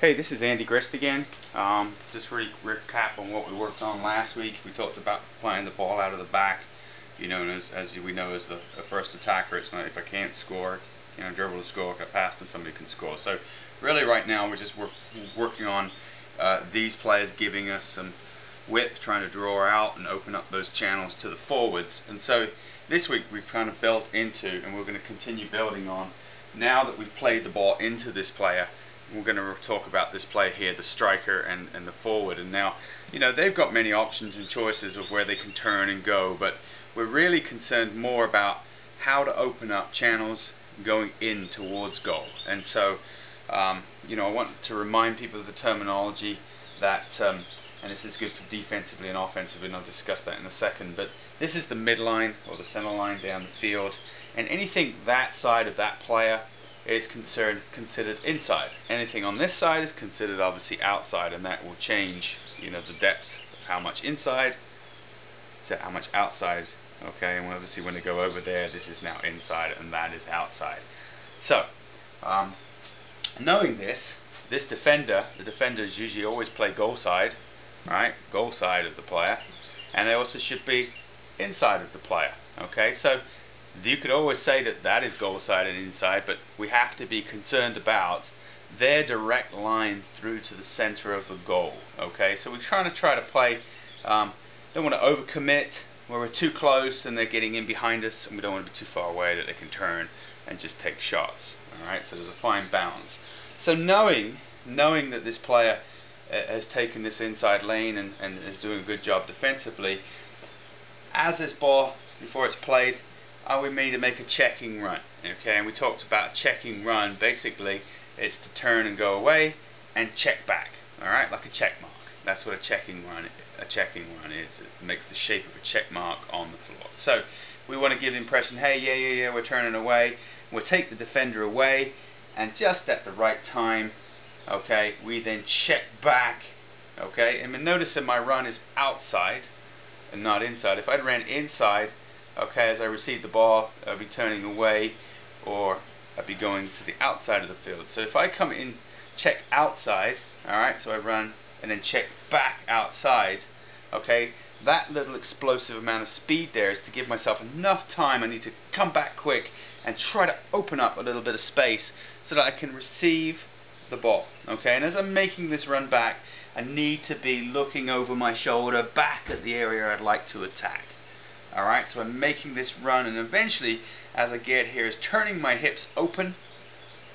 Hey, this is Andy Grist again. Just recap on what we worked on last week. We talked about playing the ball out of the back. You know, as we know, as the first attacker, it's not if I can't score, dribble to score, get past, and somebody can score. So really, right now we're just working on these players giving us some width, trying to draw out and open up those channels to the forwards. And so this week we've kind of built into, and we're going to continue building on. Now that we've played the ball into this player, we're going to talk about this player here, the striker and the forward. And now, they've got many options and choices of where they can turn and go, but we're really concerned more about how to open up channels going in towards goal. And so, I want to remind people of the terminology that, and this is good for defensively and offensively, and I'll discuss that in a second, but this is the midline or the center line down the field, and anything that side of that player is considered inside. Anything on this side is considered obviously outside, and that will change, the depth of how much inside to how much outside. Okay, and obviously when they go over there, this is now inside and that is outside. So, knowing this defender, the defenders usually always play goal side, right? Goal side of the player, and they also should be inside of the player. Okay, so you could always say that is goal side and inside, but we have to be concerned about their direct line through to the center of the goal. Okay, so we're trying to play, don't want to overcommit where we're too close and they're getting in behind us, and we don't want to be too far away that they can turn and just take shots. Alright, so there's a fine balance. So knowing that this player has taken this inside lane and is doing a good job defensively, as this ball, before it's played, we need to make a checking run. Okay, and we talked about checking run. Basically, it's to turn and go away and check back. All right, like a check mark. That's what a checking run is. It makes the shape of a check mark on the floor. So we want to give the impression, hey, yeah, we're turning away. We'll take the defender away, and just at the right time, okay, we then check back. Okay, and notice that my run is outside and not inside. If I'd ran inside, okay, as I receive the ball, I'll be turning away, or I'll be going to the outside of the field. So if I come in, check outside, alright, so I run and then check back outside, okay, that little explosive amount of speed there is to give myself enough time. I need to come back quick and try to open up a little bit of space so that I can receive the ball, okay, and as I'm making this run back, I need to be looking over my shoulder back at the area I'd like to attack. Alright, so I'm making this run, and eventually, as I get here, is turning my hips open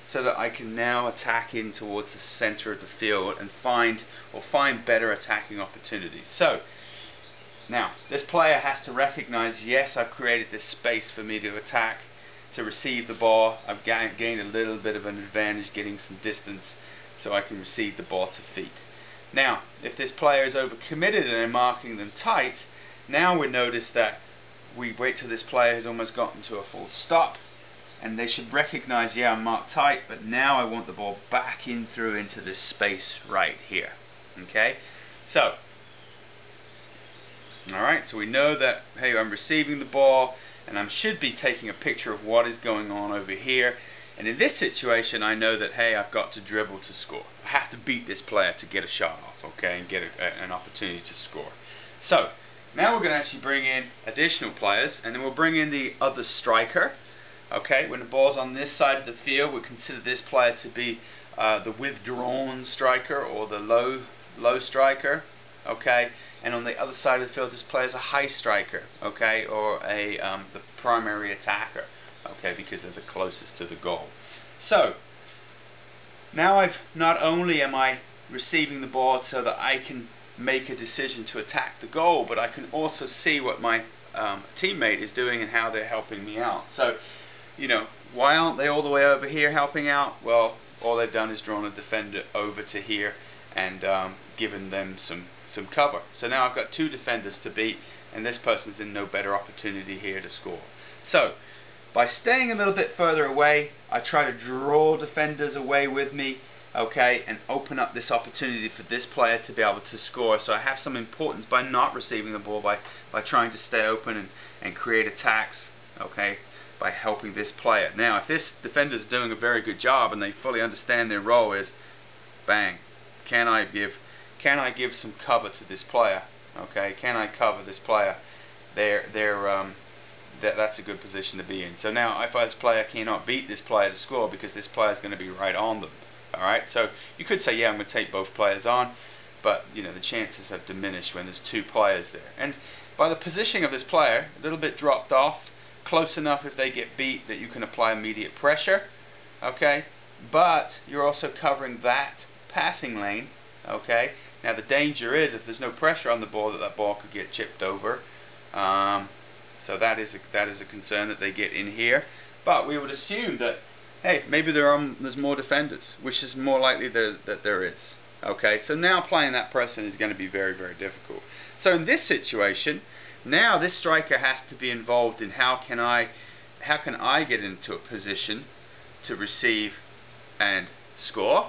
so that I can now attack in towards the center of the field and find better attacking opportunities. So, now, this player has to recognize, yes, I've created this space for me to attack, to receive the ball. I've gained a little bit of an advantage getting some distance so I can receive the ball to feet. Now, if this player is overcommitted and I'm marking them tight, now we notice that we wait till this player has almost gotten to a full stop, and they should recognize, yeah, I'm marked tight, but now I want the ball back in through into this space right here. Okay, so alright, so we know that, hey, I'm receiving the ball and I should be taking a picture of what is going on over here, and in this situation I know that, hey, I've got to dribble to score. I have to beat this player to get a shot off, okay, and get an opportunity to score. So now we're going to actually bring in additional players, and then we'll bring in the other striker. Okay, when the ball's on this side of the field, we consider this player to be the withdrawn striker or the low striker. Okay, and on the other side of the field, this player is a high striker. Okay, or the primary attacker. Okay, because they're the closest to the goal. So now not only am I receiving the ball so that I can make a decision to attack the goal, but I can also see what my teammate is doing and how they're helping me out. So, why aren't they all the way over here helping out? Well, all they've done is drawn a defender over to here and given them some cover. So now I've got two defenders to beat, and this person's in no better opportunity here to score. So, by staying a little bit further away, I try to draw defenders away with me, okay, and open up this opportunity for this player to be able to score. So I have some importance by not receiving the ball, by trying to stay open and create attacks, okay, by helping this player. Now, if this defender is doing a very good job and they fully understand their role is bang. Can I give some cover to this player? Okay, can I cover this player? That's a good position to be in. So now, if this player cannot beat this player to score because this player is going to be right on them. All right, so you could say, yeah, I'm going to take both players on, but you know the chances have diminished when there's two players there. And by the positioning of this player, a little bit dropped off, close enough if they get beat that you can apply immediate pressure. Okay, but you're also covering that passing lane. Okay, now the danger is if there's no pressure on the ball that ball could get chipped over. So that is a concern that they get in here. But we would assume that, hey, maybe there's more defenders, which is more likely that there is. Okay, so now playing that person is going to be very, very difficult. So in this situation, now this striker has to be involved in how can I get into a position to receive and score.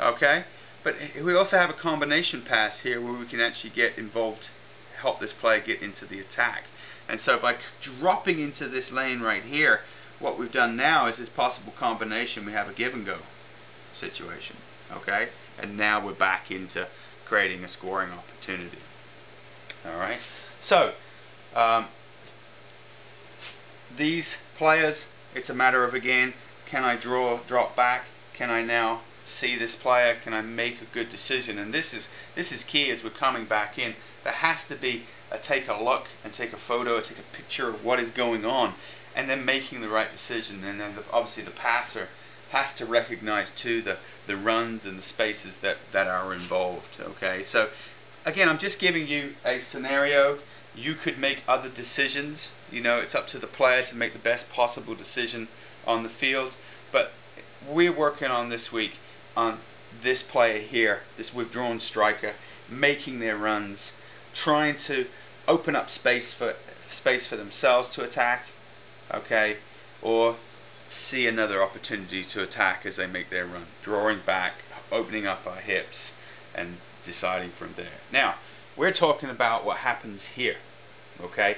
Okay, but we also have a combination pass here where we can actually get involved, help this player get into the attack. And so by dropping into this lane right here, what we've done now is this possible combination. We have a give and go situation. Okay, and now we're back into creating a scoring opportunity. Alright, so these players, it's a matter of, again, can I drop back? Can I now see this player? Can I make a good decision? And this is key as we're coming back in. There has to be take a look and take a photo or take a picture of what is going on, and then making the right decision. And then obviously the passer has to recognize too the runs and the spaces that are involved. Okay, so again, I'm just giving you a scenario. You could make other decisions. You know, it's up to the player to make the best possible decision on the field. But we're working on this week on this player here, this withdrawn striker, making their runs, trying to open up space for themselves to attack, okay, or see another opportunity to attack as they make their run, drawing back, opening up our hips, and deciding from there. Now, we're talking about what happens here, okay?